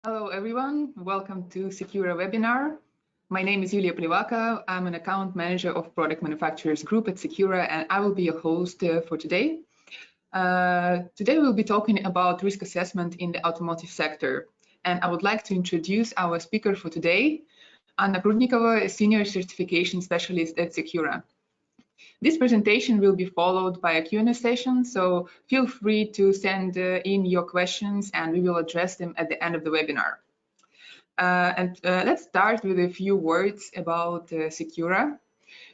Hello everyone, welcome to Secura webinar. My name is Julia Plivaka. I'm an account manager of Product Manufacturers Group at Secura, and I will be your host for today. Today we'll be talking about risk assessment in the automotive sector. And I would like to introduce our speaker for today, Anna Prudnikova, a senior certification specialist at Secura. This presentation will be followed by a Q&A session, so feel free to send in your questions and we will address them at the end of the webinar. Let's start with a few words about Secura.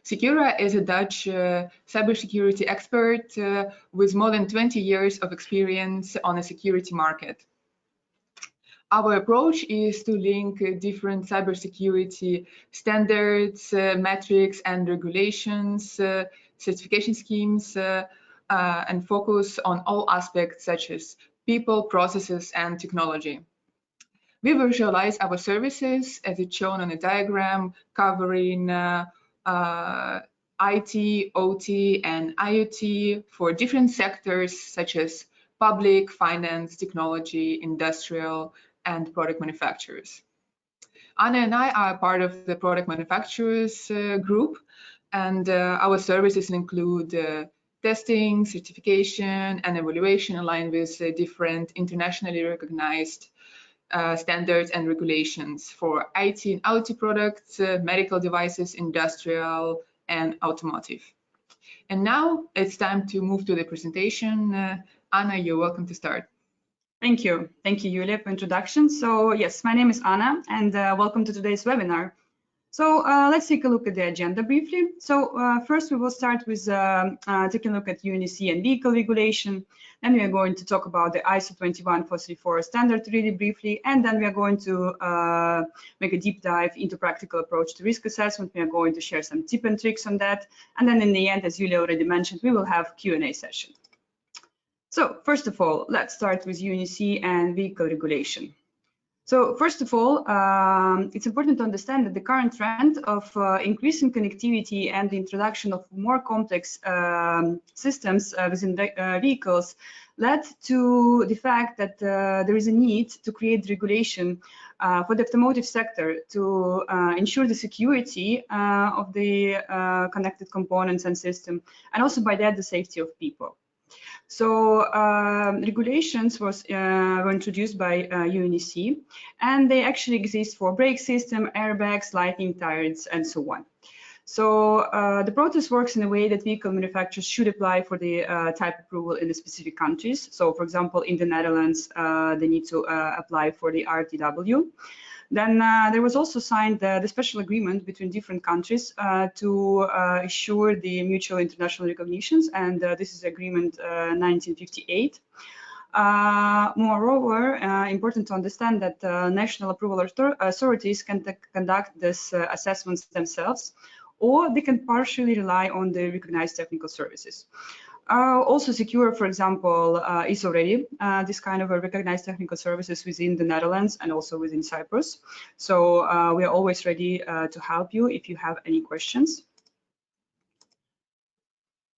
Secura is a Dutch cybersecurity expert with more than 20 years of experience on the security market. Our approach is to link different cybersecurity standards, metrics, and regulations, certification schemes, and focus on all aspects such as people, processes, and technology. We visualize our services as it's shown on a diagram covering IT, OT, and IoT for different sectors such as public, finance, technology, industrial, and product manufacturers. Anna and I are part of the product manufacturers group, and our services include testing, certification, and evaluation aligned with different internationally recognized standards and regulations for IT and IoT products, medical devices, industrial, and automotive. And now it's time to move to the presentation. Anna, you're welcome to start. Thank you, Julia, for introduction. So yes, my name is Anna, and welcome to today's webinar. So let's take a look at the agenda briefly. So first we will start with taking a look at UNECE and vehicle regulation. Then we are going to talk about the ISO 21434 standard really briefly, and then we are going to make a deep dive into practical approach to risk assessment. We are going to share some tips and tricks on that, and then in the end, as Julia already mentioned, we will have Q&A session. So first of all, let's start with UNECE and vehicle regulation. So first of all, it's important to understand that the current trend of increasing connectivity and the introduction of more complex systems within vehicles led to the fact that there is a need to create regulation for the automotive sector to ensure the security of the connected components and system, and also by that the safety of people. So regulations were introduced by UNECE, and they actually exist for brake system, airbags, lighting, tires, and so on. So the process works in a way that vehicle manufacturers should apply for the type approval in the specific countries. So for example, in the Netherlands, they need to apply for the RTW. Then there was also signed the special agreement between different countries to assure the mutual international recognitions, and this is agreement 1958. Moreover, important to understand that national approval authorities can conduct these assessments themselves, or they can partially rely on the recognized technical services. Also, Secura, for example, is already this kind of a recognized technical services within the Netherlands and also within Cyprus. So we are always ready to help you if you have any questions.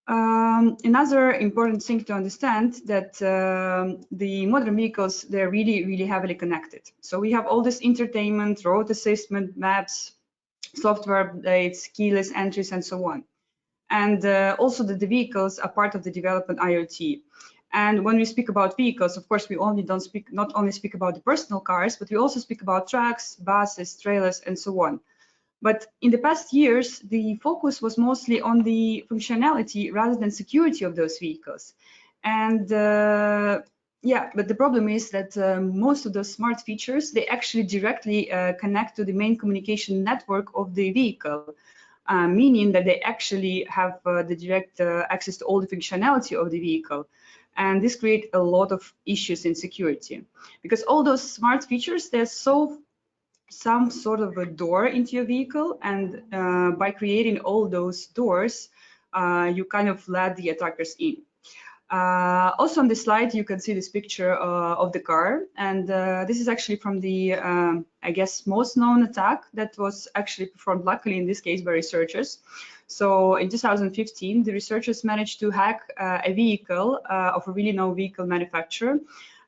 Another important thing to understand that the modern vehicles, they're really heavily connected. So we have all this entertainment, road assistance, maps, software updates, keyless entries, and so on. And also that the vehicles are part of the development IoT. And when we speak about vehicles, of course, we not only speak about the personal cars, but we also speak about trucks, buses, trailers, and so on. But in the past years, the focus was mostly on the functionality rather than security of those vehicles. And yeah, but the problem is that most of those smart features, they actually directly connect to the main communication network of the vehicle. Meaning that they actually have the direct access to all the functionality of the vehicle. And this creates a lot of issues in security. Because all those smart features, they solve some sort of a door into your vehicle. And by creating all those doors, you kind of let the attackers in. Also on the slide, you can see this picture of the car. And this is actually from the, I guess, most known attack that was actually performed, luckily in this case, by researchers. So in 2015, the researchers managed to hack a vehicle of a really known vehicle manufacturer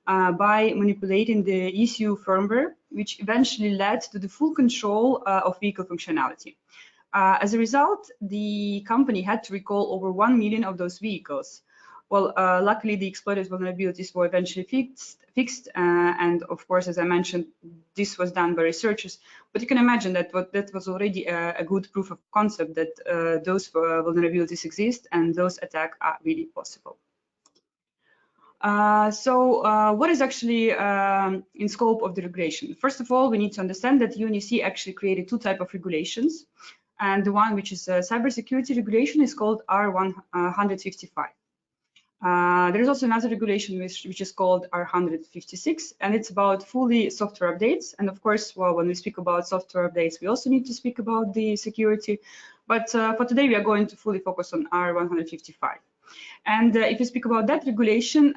by manipulating the ECU firmware, which eventually led to the full control of vehicle functionality. As a result, the company had to recall over 1 million of those vehicles. Well, luckily, the exploited vulnerabilities were eventually fixed, and of course, as I mentioned, this was done by researchers. But you can imagine that that was already a good proof of concept that those vulnerabilities exist and those attacks are really possible. What is actually in scope of the regulation? First of all, we need to understand that UNECE actually created two types of regulations, and the one which is a cybersecurity regulation is called R155. There is also another regulation which is called R156, and it's about fully software updates. And of course, well, when we speak about software updates, we also need to speak about the security. But for today, we are going to fully focus on R155. And if you speak about that regulation,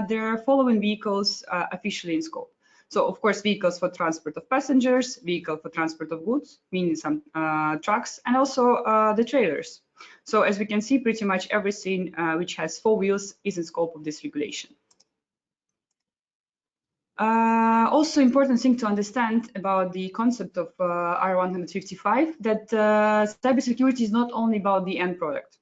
there are following vehicles officially in scope. So, of course, vehicles for transport of passengers, vehicle for transport of goods, meaning some trucks, and also the trailers. So, as we can see, pretty much everything which has 4 wheels is in scope of this regulation. Also important thing to understand about the concept of R155, that cybersecurity is not only about the end product.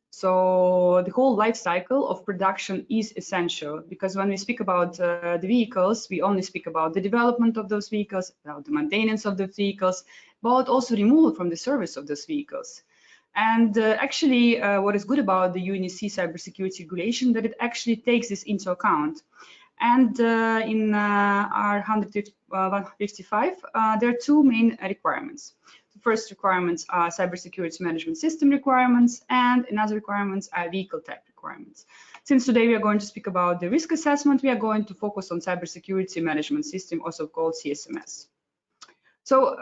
So the whole life cycle of production is essential, because when we speak about the vehicles, we only speak about the development of those vehicles, about the maintenance of the vehicles, but also removal from the service of those vehicles. And actually, what is good about the UNECE cybersecurity regulation, that it actually takes this into account. And in R155, there are 2 main requirements. The first requirements are cybersecurity management system requirements, and another requirements are vehicle type requirements. Since today we are going to speak about the risk assessment, we are going to focus on cybersecurity management system, also called CSMS. So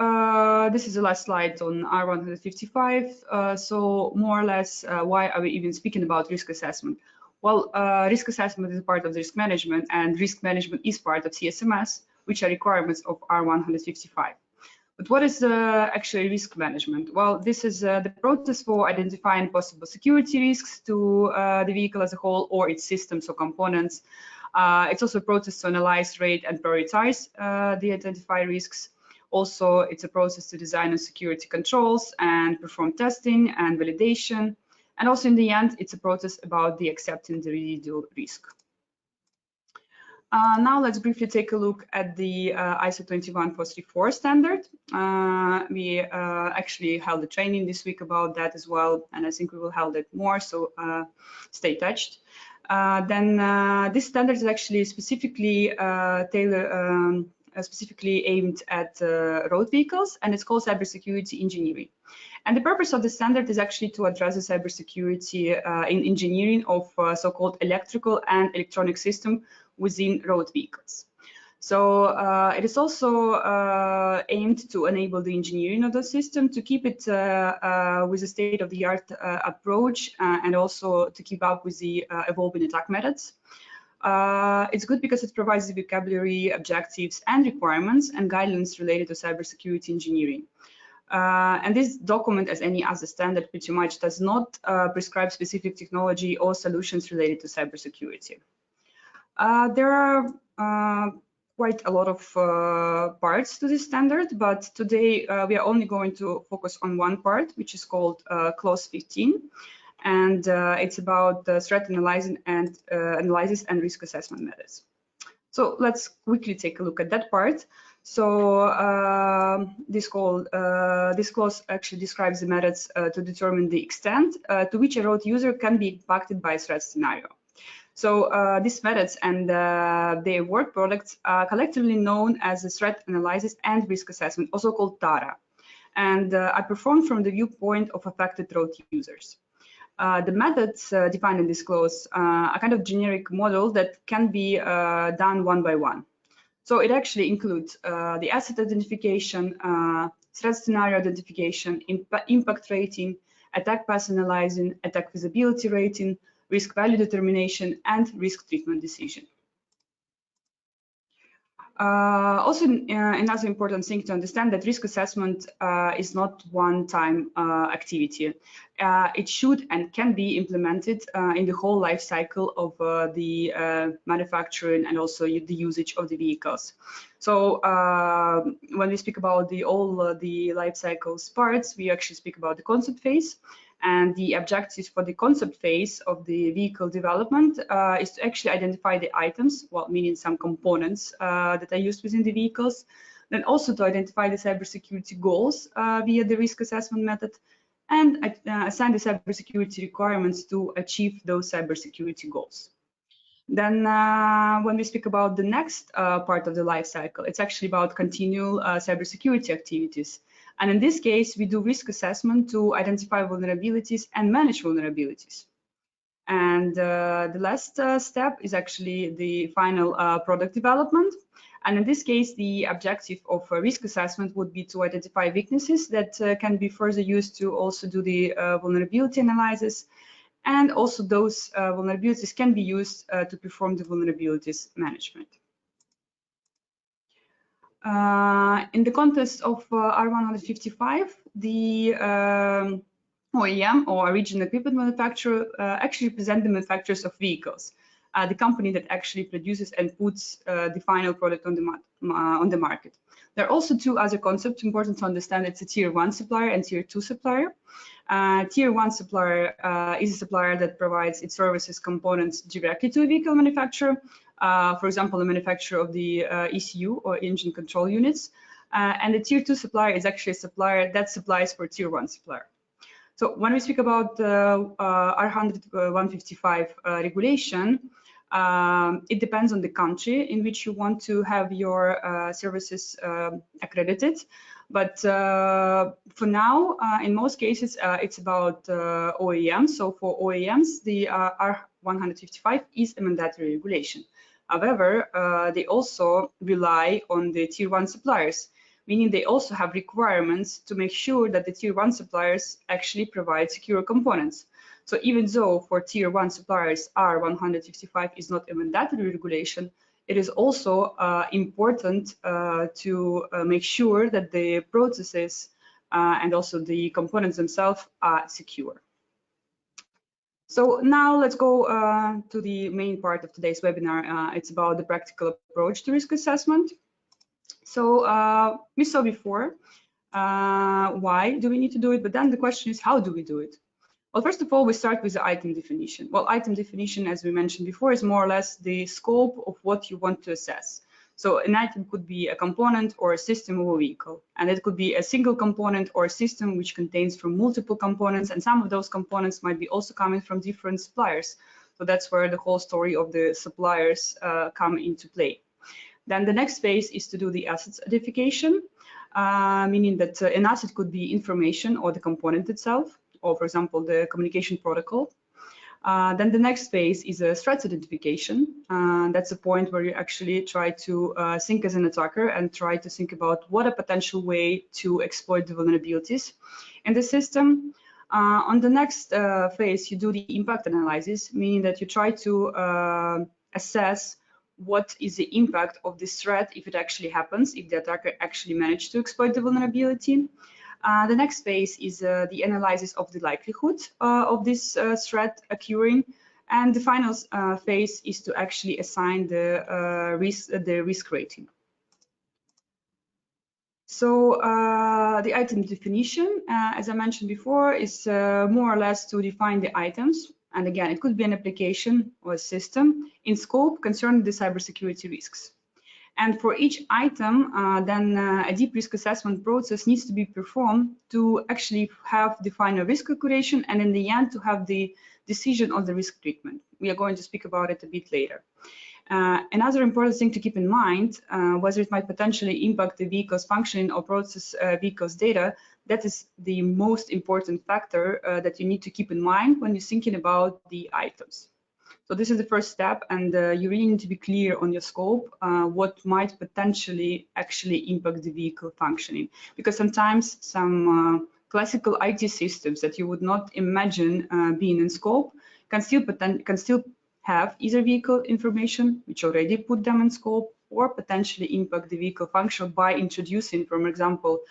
this is the last slide on R155. So more or less, why are we even speaking about risk assessment? Well, risk assessment is a part of the risk management, and risk management is part of CSMS, which are requirements of R155. But what is actually risk management? Well, this is the process for identifying possible security risks to the vehicle as a whole or its systems or components. It's also a process to analyze, rate, and prioritize the identified risks. Also, it's a process to design and security controls and perform testing and validation. And also, in the end, it's a process about the accepting the residual risk. Now let's briefly take a look at the ISO 21434 standard. We actually held a training this week about that as well, and I think we will hold it more, so stay touched. This standard is actually specifically specifically aimed at road vehicles, and it's called cybersecurity engineering. And the purpose of the standard is actually to address the cybersecurity in engineering of so-called electrical and electronic system within road vehicles. So it is also aimed to enable the engineering of the system, to keep it with a state-of-the-art approach, and also to keep up with the evolving attack methods. It's good because it provides the vocabulary, objectives, and requirements and guidelines related to cybersecurity engineering. And this document, as any other standard, pretty much does not prescribe specific technology or solutions related to cybersecurity. There are quite a lot of parts to this standard, but today we are only going to focus on one part, which is called Clause 15. And it's about the threat analysis and risk assessment methods. So let's quickly take a look at that part. So this clause actually describes the methods to determine the extent to which a road user can be impacted by a threat scenario. So these methods and their work products are collectively known as the threat analysis and risk assessment, also called TARA, and are performed from the viewpoint of affected road users. The methods defined in this clause are kind of generic model that can be done one by one. So it actually includes the asset identification, threat scenario identification, impact rating, attack path analyzing, attack feasibility rating, risk value determination, and risk treatment decision. Also, another important thing to understand that risk assessment is not one-time activity. It should and can be implemented in the whole life cycle of the manufacturing and also the usage of the vehicles. So when we speak about all the life cycles parts, we actually speak about the concept phase. And the objectives for the concept phase of the vehicle development is to actually identify the items, well, meaning some components that are used within the vehicles, then also to identify the cybersecurity goals via the risk assessment method, and assign the cybersecurity requirements to achieve those cybersecurity goals. Then when we speak about the next part of the life cycle, it's actually about continual cybersecurity activities. And in this case, we do risk assessment to identify vulnerabilities and manage vulnerabilities. And the last step is actually the final product development. And in this case, the objective of risk assessment would be to identify weaknesses that can be further used to also do the vulnerability analysis. And also those vulnerabilities can be used to perform the vulnerabilities management. In the context of R155, the OEM or original equipment manufacturer actually represent the manufacturers of vehicles, the company that actually produces and puts the final product on the market. There are also two other concepts important to understand. It's a tier 1 supplier and tier 2 supplier. Tier 1 supplier is a supplier that provides its services components directly to a vehicle manufacturer. For example, the manufacturer of the ECU or engine control units. And the tier 2 supplier is actually a supplier that supplies for tier 1 supplier. So when we speak about R155 regulation, it depends on the country in which you want to have your services accredited. But for now, in most cases, it's about OEMs. So for OEMs, the R155 is a mandatory regulation. However, they also rely on the tier 1 suppliers, meaning they also have requirements to make sure that the tier 1 suppliers actually provide secure components. So even though for tier 1 suppliers R155 is not a mandatory regulation, it is also important to make sure that the processes and also the components themselves are secure. So now let's go to the main part of today's webinar. It's about the practical approach to risk assessment. So we saw before why do we need to do it, but then the question is, how do we do it? Well, first of all, we start with the item definition. Well, item definition, as we mentioned before, is more or less the scope of what you want to assess. So an item could be a component or a system of a vehicle, and it could be a single component or a system which contains from multiple components, and some of those components might be also coming from different suppliers. So that's where the whole story of the suppliers come into play. Then the next phase is to do the assets identification, meaning that an asset could be information or the component itself, or for example, the communication protocol. Then the next phase is a threat identification. That's a point where you actually try to think as an attacker and try to think about what a potential way to exploit the vulnerabilities in the system. On the next phase, you do the impact analysis, meaning that you try to assess what is the impact of this threat if it actually happens, if the attacker actually managed to exploit the vulnerability. The next phase is the analysis of the likelihood of this threat occurring, and the final phase is to actually assign the risk rating. So the item definition, as I mentioned before, is more or less to define the items. And again, it could be an application or a system in scope concerning the cybersecurity risks. And for each item, then a deep risk assessment process needs to be performed to actually have the final risk calculation, and in the end to have the decision on the risk treatment. We are going to speak about it a bit later. Another important thing to keep in mind, whether it might potentially impact the vehicle's functioning or process vehicle's data, that is the most important factor that you need to keep in mind when you're thinking about the items. So this is the first step, and you really need to be clear on your scope, what might potentially actually impact the vehicle functioning. Because sometimes some classical IT systems that you would not imagine being in scope can still have either vehicle information, which already put them in scope, or potentially impact the vehicle function by introducing, for example,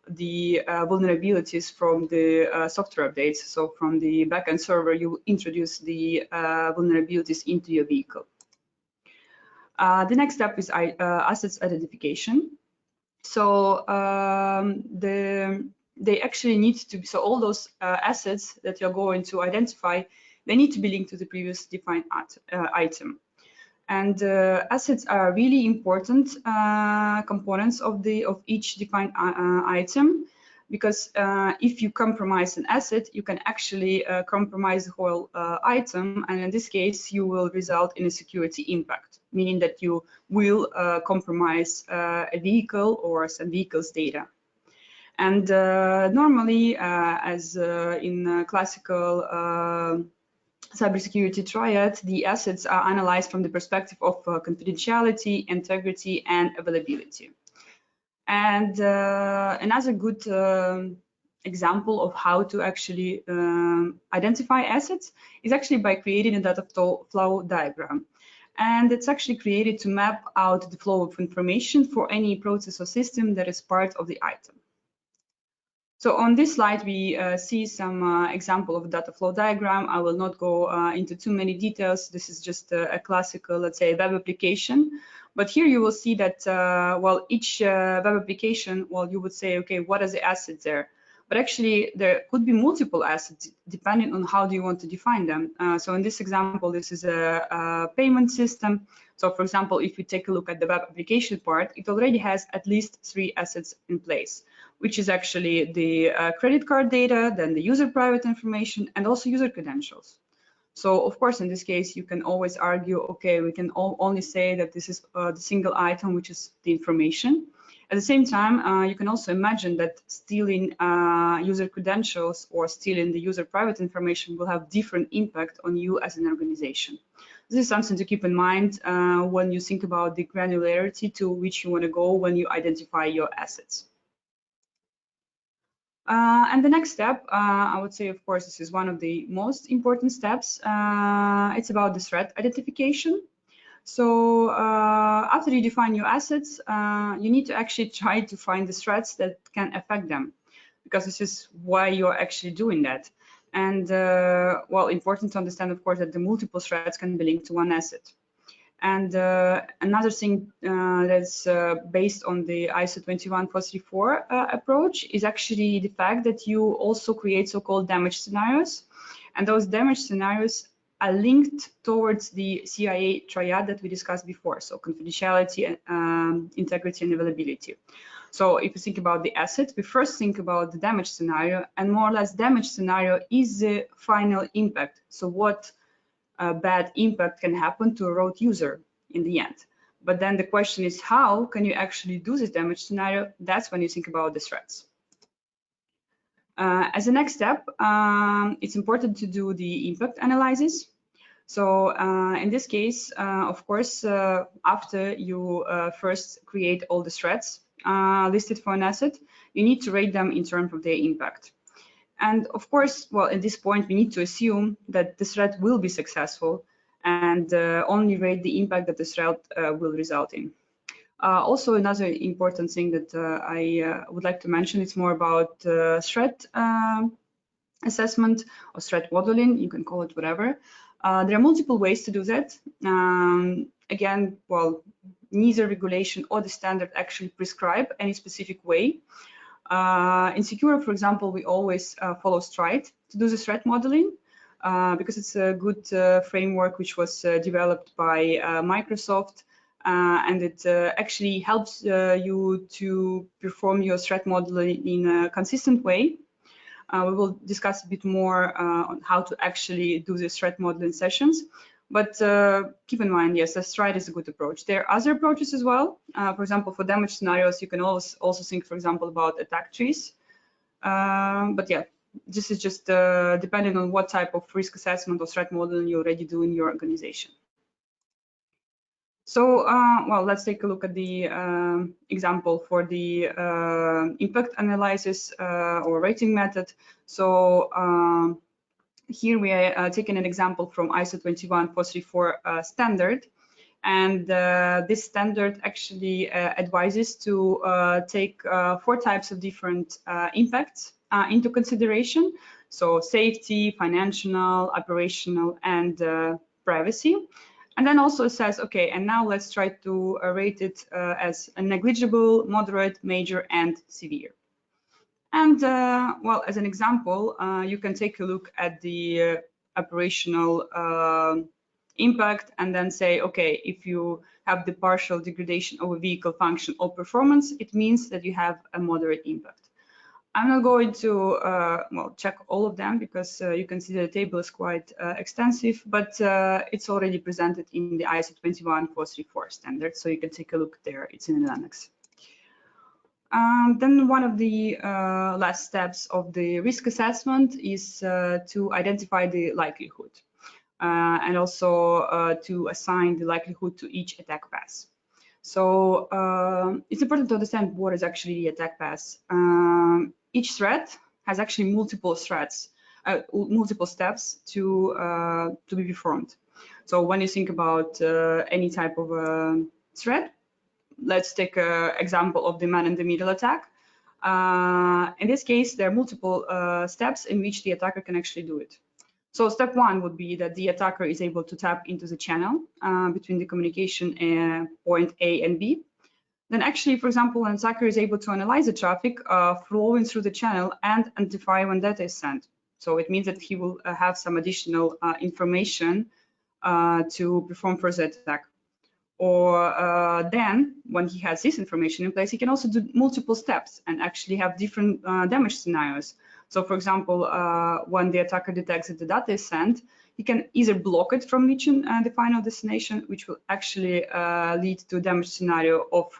the vulnerabilities from the software updates. So from the backend server, you introduce the vulnerabilities into your vehicle. The next step is assets identification. So they actually need to be, so all those assets that you're going to identify, they need to be linked to the previous defined item. And assets are really important components of each defined item, because if you compromise an asset, you can actually compromise the whole item, and in this case, you will result in a security impact, meaning that you will compromise a vehicle or some vehicle's data. And normally, as in classical cybersecurity triad, the assets are analyzed from the perspective of confidentiality, integrity, and availability. And another good example of how to actually identify assets is actually by creating a data flow diagram. And it's actually created to map out the flow of information for any process or system that is part of the item. So on this slide, we see some example of data flow diagram. I will not go into too many details. This is just a classical, let's say, web application. But here you will see that, well, each web application, well, you would say, okay, what are the assets there? But actually, there could be multiple assets depending on how do you want to define them. So in this example, this is a payment system. So for example, if you take a look at the web application part, it already has at least 3 assets in place, which is actually the credit card data, then the user private information, and also user credentials. So of course, in this case, you can always argue, okay, we can only say that this is the single item, which is the information. At the same time, you can also imagine that stealing user credentials or stealing the user private information will have different impact on you as an organization. This is something to keep in mind when you think about the granularity to which you want to go when you identify your assets. And the next step, I would say, of course, this is one of the most important steps. It's about the threat identification. So after you define your assets, you need to actually try to find the threats that can affect them, because this is why you're actually doing that. And well, important to understand, of course, that the multiple threats can be linked to one asset. And another thing that's based on the ISO 21434 approach is actually the fact that you also create so-called damage scenarios. And those damage scenarios are linked towards the CIA triad that we discussed before. So confidentiality, integrity, and availability. So if you think about the asset, we first think about the damage scenario, and more or less damage scenario is the final impact. So what bad impact can happen to a road user in the end. But then the question is, how can you actually do this damage scenario? That's when you think about the threats. As a next step, it's important to do the impact analysis. So in this case, of course, after you first create all the threats listed for an asset, you need to rate them in terms of their impact. And of course, well, at this point, we need to assume that the threat will be successful and only rate the impact that the threat will result in. Also, another important thing that I would like to mention, it's more about threat assessment or threat modeling, you can call it whatever. There are multiple ways to do that. Again, well, neither regulation or the standard actually prescribe any specific way. In Secura, for example, we always follow STRIDE to do the threat modeling because it's a good framework which was developed by Microsoft, and it actually helps you to perform your threat modeling in a consistent way. We will discuss a bit more on how to actually do the threat modeling sessions. But keep in mind, yes, the STRIDE is a good approach. There are other approaches as well. For example, for damage scenarios, you can also think, for example, about attack trees. But yeah, this is just depending on what type of risk assessment or threat modeling you already do in your organization. So, well, let's take a look at the example for the impact analysis or rating method. So, here we are taking an example from ISO 21434 standard. And this standard actually advises to take 4 types of different impacts into consideration. So safety, financial, operational, and privacy. And then also says, okay, and now let's try to rate it as a negligible, moderate, major, and severe. And well, as an example, you can take a look at the operational impact and then say, okay, if you have the partial degradation of a vehicle function or performance, it means that you have a moderate impact. I'm not going to well, check all of them because you can see the table is quite extensive, but it's already presented in the ISO 21434 standard, so you can take a look there. It's in an annex. Then one of the last steps of the risk assessment is to identify the likelihood and also to assign the likelihood to each attack path. So it's important to understand what is actually the attack path. Each threat has actually multiple threats, multiple steps to be performed. So when you think about any type of threat, let's take an example of the man-in-the-middle attack. In this case, there are multiple steps in which the attacker can actually do it. So step 1 would be that the attacker is able to tap into the channel between the communication point A and B. Then actually, for example, an attacker is able to analyze the traffic flowing through the channel and identify when data is sent. So it means that he will have some additional information to perform further attack. Or then, when he has this information in place, he can also do multiple steps and actually have different damage scenarios. So, for example, when the attacker detects that the data is sent, he can either block it from reaching the final destination, which will actually lead to a damage scenario of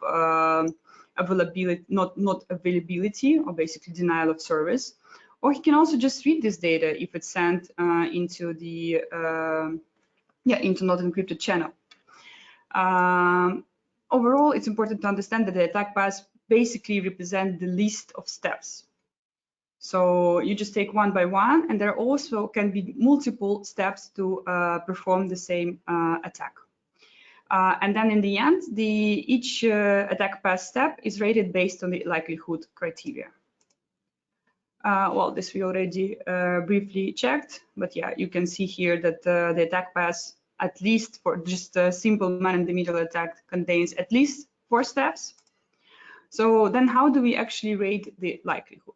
availability, not availability, or basically denial of service. Or he can also just read this data if it's sent into the into not encrypted channel. Overall, it's important to understand that the attack paths basically represent the list of steps. So you just take one by one, and there also can be multiple steps to perform the same attack. And then in the end, each attack path step is rated based on the likelihood criteria. Well, this we already briefly checked, but yeah, you can see here that the attack path, at least for just a simple man-in-the-middle attack, contains at least 4 steps. So then how do we actually rate the likelihood?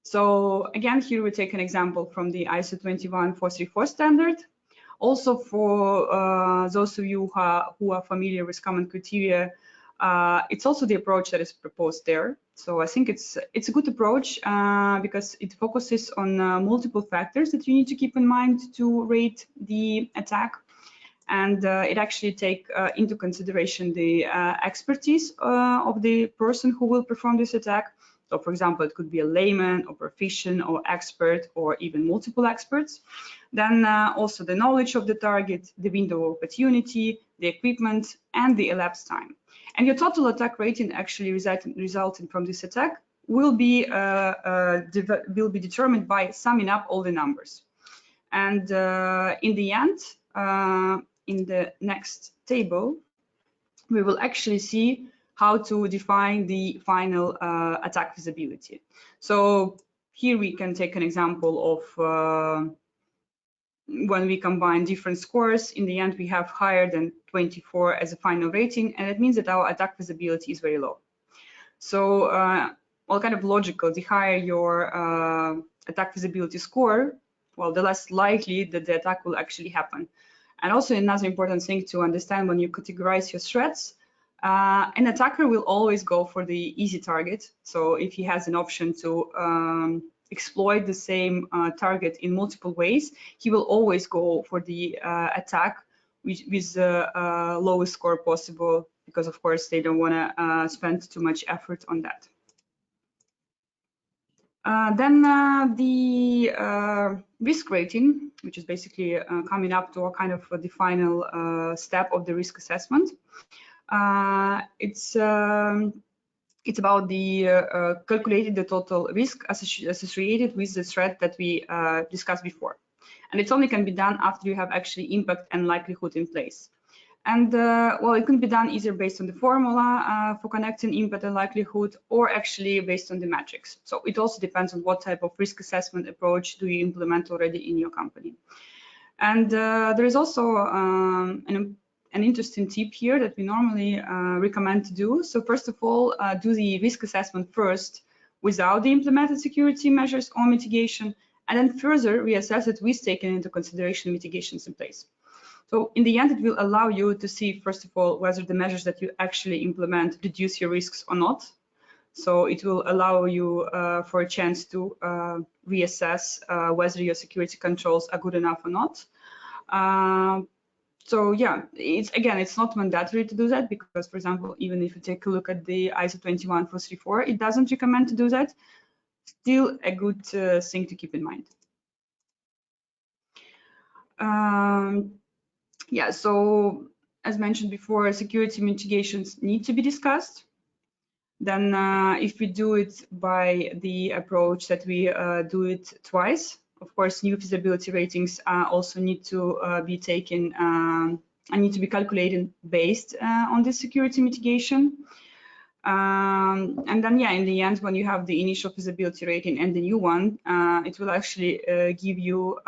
So again, here we take an example from the ISO 21434 standard. Also for those of you who are familiar with common criteria, it's also the approach that is proposed there. So I think it's a good approach because it focuses on multiple factors that you need to keep in mind to rate the attack. And it actually takes into consideration the expertise of the person who will perform this attack. So for example, it could be a layman or proficient or expert or even multiple experts. Then also the knowledge of the target, the window of opportunity, the equipment, and the elapsed time. And your total attack rating actually resulting from this attack will be determined by summing up all the numbers. And in the end, in the next table, we will actually see how to define the final attack feasibility. So here we can take an example of when we combine different scores. In the end, we have higher than 24 as a final rating, and it means that our attack feasibility is very low. So well, kind of logical, the higher your attack feasibility score, well, the less likely that the attack will actually happen. And also another important thing to understand when you categorize your threats, an attacker will always go for the easy target. So if he has an option to exploit the same target in multiple ways, he will always go for the attack with the lowest score possible, because of course they don't want to spend too much effort on that. Then the risk rating, which is basically coming up to a kind of the final step of the risk assessment. It's about the calculating the total risk associated with the threat that we discussed before. And it only can be done after you have actually impact and likelihood in place. And well, it can be done either based on the formula for connecting impact and likelihood, or actually based on the metrics. So it also depends on what type of risk assessment approach do you implement already in your company. And there is also an interesting tip here that we normally recommend to do. So first of all, do the risk assessment first without the implemented security measures or mitigation, and then further reassess it with taking into consideration mitigations in place. So in the end, it will allow you to see, first of all, whether the measures that you actually implement reduce your risks or not. So it will allow you for a chance to reassess whether your security controls are good enough or not. So yeah, it's not mandatory to do that, because, for example, even if you take a look at the ISO 21434, it doesn't recommend to do that. Still a good thing to keep in mind. Yeah, so as mentioned before, security mitigations need to be discussed. Then if we do it by the approach that we do it twice, of course, new feasibility ratings also need to be taken and need to be calculated based on this security mitigation. And then, yeah, in the end, when you have the initial feasibility rating and the new one, it will actually give you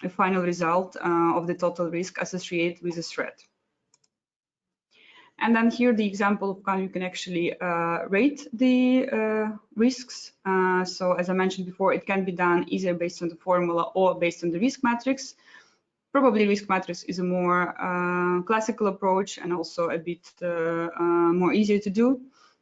a final result of the total risk associated with the threat. And then here the example of how you can actually rate the risks. So as I mentioned before, it can be done either based on the formula or based on the risk matrix. Probably risk matrix is a more classical approach and also a bit more easier to do.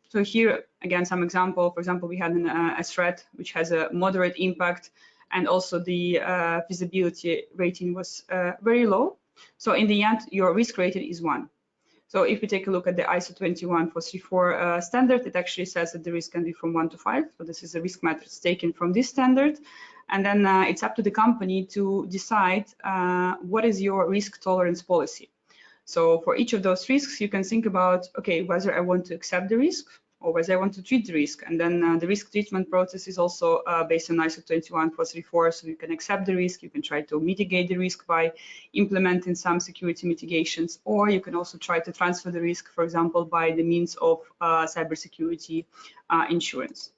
So here, again, some example. For example, we had a threat which has a moderate impact, and also the feasibility rating was very low. So in the end, your risk rating is 1. So if we take a look at the ISO 21434 standard, it actually says that the risk can be from 1 to 5. So this is a risk matrix taken from this standard. And then it's up to the company to decide what is your risk tolerance policy. So for each of those risks, you can think about, okay, whether I want to accept the risk or whether I want to treat the risk. And then the risk treatment process is also based on ISO 21434. So you can accept the risk, you can try to mitigate the risk by implementing some security mitigations, or you can also try to transfer the risk, for example, by the means of cybersecurity insurance.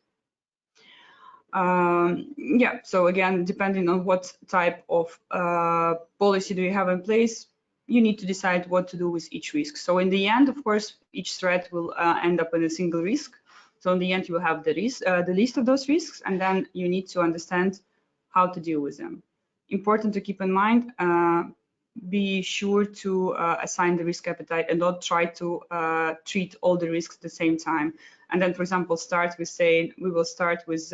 Yeah, so again, depending on what type of policy do you have in place, you need to decide what to do with each risk. So in the end, of course, each threat will end up in a single risk. So in the end, you will have the list of those risks, and then you need to understand how to deal with them. Important to keep in mind, be sure to assign the risk appetite and not try to treat all the risks at the same time. And then, for example, start with saying, we will start with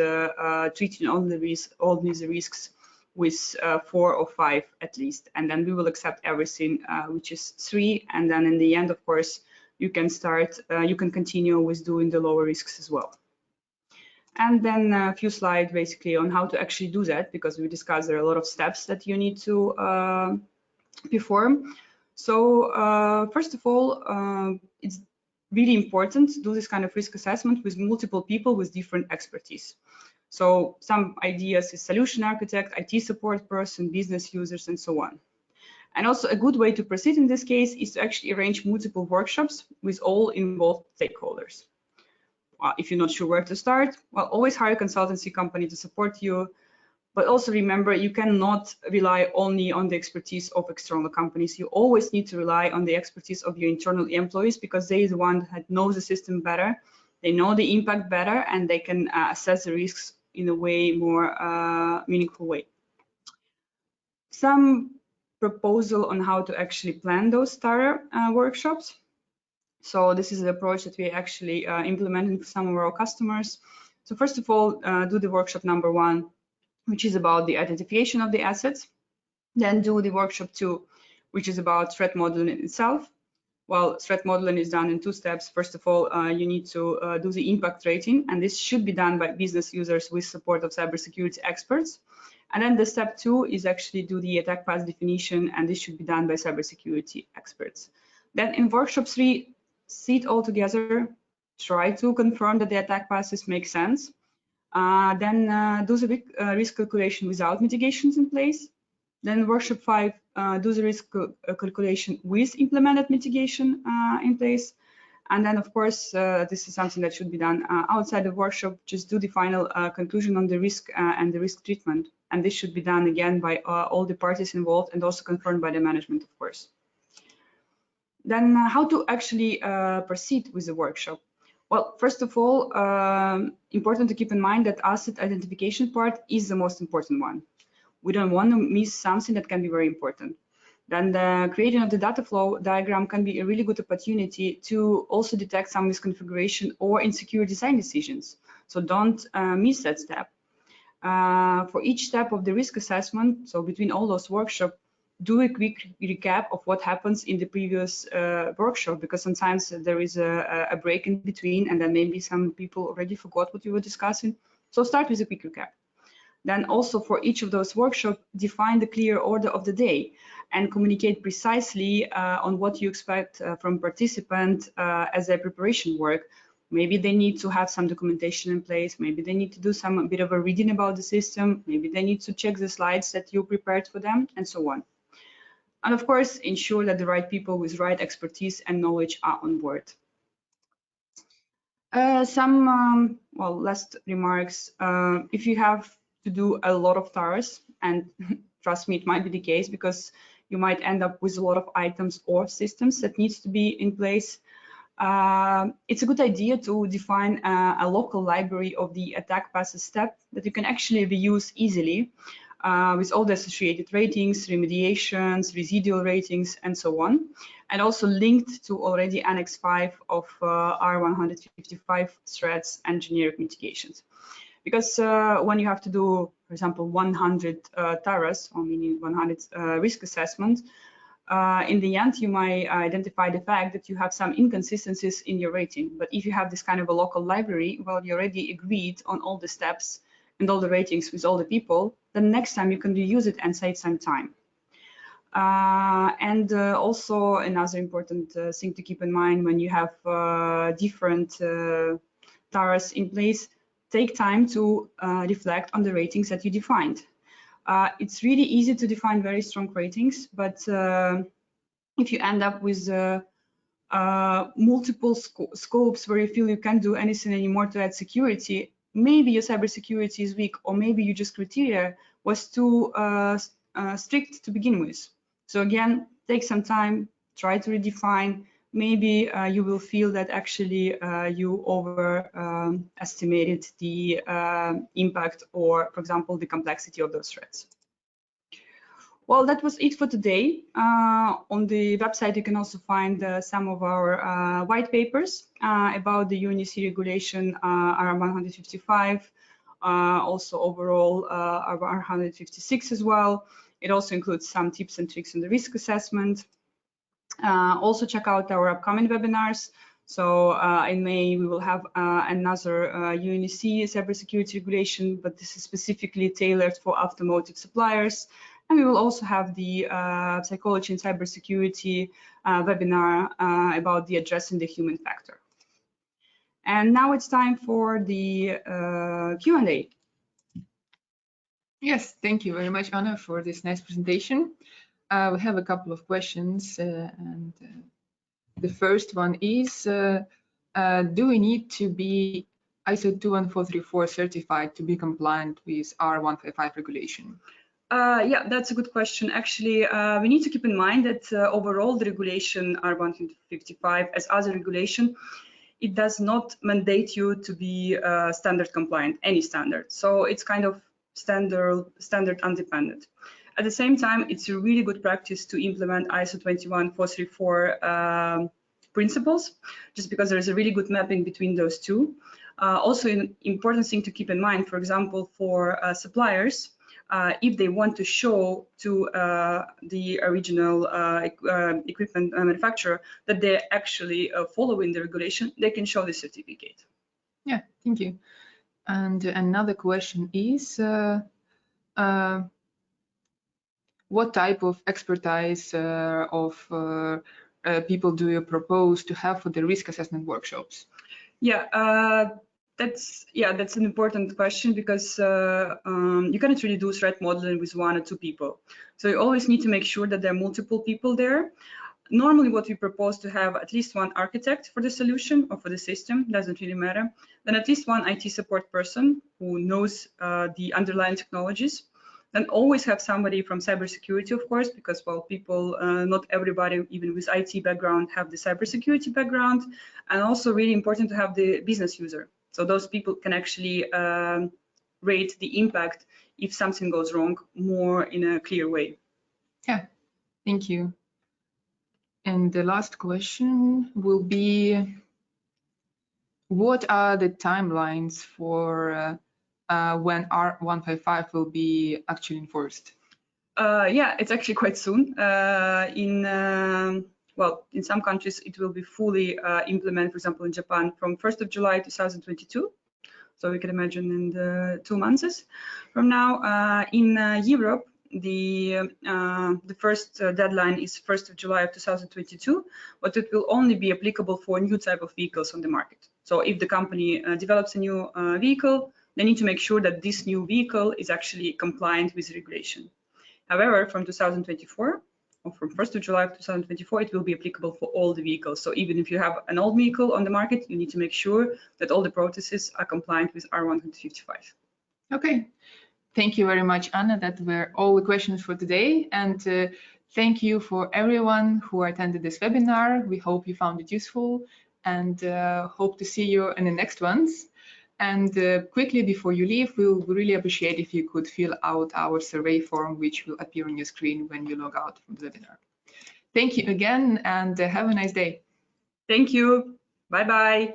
treating all these risks with 4 or 5 at least, and then we will accept everything which is 3, and then in the end, of course, you can start, you can continue with doing the lower risks as well. And then a few slides basically on how to actually do that, because we discussed there are a lot of steps that you need to perform. So first of all, it's really important to do this kind of risk assessment with multiple people with different expertise. So some ideas is solution architect, IT support person, business users, and so on. And also a good way to proceed in this case is to actually arrange multiple workshops with all involved stakeholders. If you're not sure where to start, well, always hire a consultancy company to support you. But also remember, you cannot rely only on the expertise of external companies. You always need to rely on the expertise of your internal employees, because they are the one that knows the system better, they know the impact better, and they can assess the risks in a way more meaningful way. Some proposal on how to actually plan those starter workshops. So this is the approach that we actually implementing for some of our customers. So first of all, do the workshop number 1, which is about the identification of the assets. Then do the workshop 2, which is about threat modeling itself. Well, threat modeling is done in 2 steps. First of all, you need to do the impact rating, and this should be done by business users with support of cybersecurity experts. And then the step 2 is actually do the attack path definition, and this should be done by cybersecurity experts. Then in workshop 3, sit all together, try to confirm that the attack passes make sense. Then do the risk calculation without mitigations in place. Then workshop 5, do the risk calculation with implemented mitigation in place. And then, of course, this is something that should be done outside the workshop. Just do the final conclusion on the risk and the risk treatment. And this should be done again by all the parties involved and also confirmed by the management, of course. Then how to actually proceed with the workshop? Well, first of all, important to keep in mind that asset identification part is the most important one. We don't want to miss something that can be very important. Then the creating of the data flow diagram can be a really good opportunity to also detect some misconfiguration or insecure design decisions. So don't miss that step. For each step of the risk assessment, so between all those workshops, do a quick recap of what happens in the previous workshop, because sometimes there is a break in between and then maybe some people already forgot what you were discussing. So start with a quick recap. Then also for each of those workshops, define the clear order of the day and communicate precisely on what you expect from participant as their preparation work. Maybe they need to have some documentation in place. Maybe they need to do a bit of a reading about the system. Maybe they need to check the slides that you prepared for them and so on. And of course, ensure that the right people with right expertise and knowledge are on board. Some last remarks. If you have to do a lot of TARs, and trust me, it might be the case because you might end up with a lot of items or systems that needs to be in place. It's a good idea to define a local library of the attack passes step that you can actually reuse easily with all the associated ratings, remediations, residual ratings, and so on, and also linked to already Annex 5 of R155 threats and generic mitigations. Because when you have to do, for example, 100 TARAs, or meaning 100 risk assessments, in the end, you might identify the fact that you have some inconsistencies in your rating. But if you have this kind of a local library, well, you already agreed on all the steps and all the ratings with all the people, then next time you can reuse it and save some time. And also another important thing to keep in mind when you have different TARAs in place, take time to reflect on the ratings that you defined. It's really easy to define very strong ratings, but if you end up with multiple scopes where you feel you can't do anything anymore to add security, maybe your cybersecurity is weak, or maybe your just criteria was too strict to begin with. So again, take some time, try to redefine. Maybe you will feel that actually you overestimated the impact or, for example, the complexity of those threats. Well, that was it for today. On the website, you can also find some of our white papers about the UNECE regulation R155, also overall R156 as well. It also includes some tips and tricks on the risk assessment. Also check out our upcoming webinars. So in May, we will have another UNECE cybersecurity regulation, but this is specifically tailored for automotive suppliers. And we will also have the psychology and cybersecurity webinar about the addressing the human factor. And now it's time for the Q&A. Yes, thank you very much, Anna, for this nice presentation. We have a couple of questions, and the first one is, do we need to be ISO 21434 certified to be compliant with R155 regulation? Yeah, that's a good question. Actually, we need to keep in mind that overall the regulation R155, as other regulation, it does not mandate you to be standard compliant, any standard. So it's kind of standard independent. At the same time, it's a really good practice to implement ISO 21434 principles, just because there is a really good mapping between those two. Also, an important thing to keep in mind, for example, for suppliers, if they want to show to the original equipment manufacturer that they're actually following the regulation, they can show the certificate. Yeah, thank you. And another question is, what type of expertise of people do you propose to have for the risk assessment workshops? Yeah, That's an important question, because you cannot really do threat modeling with 1 or 2 people. So you always need to make sure that there are multiple people there. Normally, what we propose to have at least 1 architect for the solution or for the system, doesn't really matter. Then at least 1 IT support person who knows the underlying technologies. Then always have somebody from cybersecurity, of course, because, well, people, not everybody, even with IT background, have the cybersecurity background. And also really important to have the business user. So those people can actually rate the impact if something goes wrong more in a clear way. Yeah, thank you. And the last question will be, what are the timelines for when R155 will be actually enforced? Yeah, it's actually quite soon. In some countries, it will be fully implemented, for example, in Japan from 1st of July 2022. So we can imagine in the 2 months from now. In Europe, the first deadline is 1st of July of 2022, but it will only be applicable for new type of vehicles on the market. So if the company develops a new vehicle, they need to make sure that this new vehicle is actually compliant with regulation. However, from 2024, or from 1st of July of 2024, it will be applicable for all the vehicles. So even if you have an old vehicle on the market, you need to make sure that all the processes are compliant with R155. Okay, thank you very much, Anna. That were all the questions for today. And thank you for everyone who attended this webinar. We hope you found it useful, and hope to see you in the next ones. And quickly before you leave, we'll really appreciate if you could fill out our survey form, which will appear on your screen when you log out from the webinar. Thank you again, and have a nice day. Thank you. Bye-bye.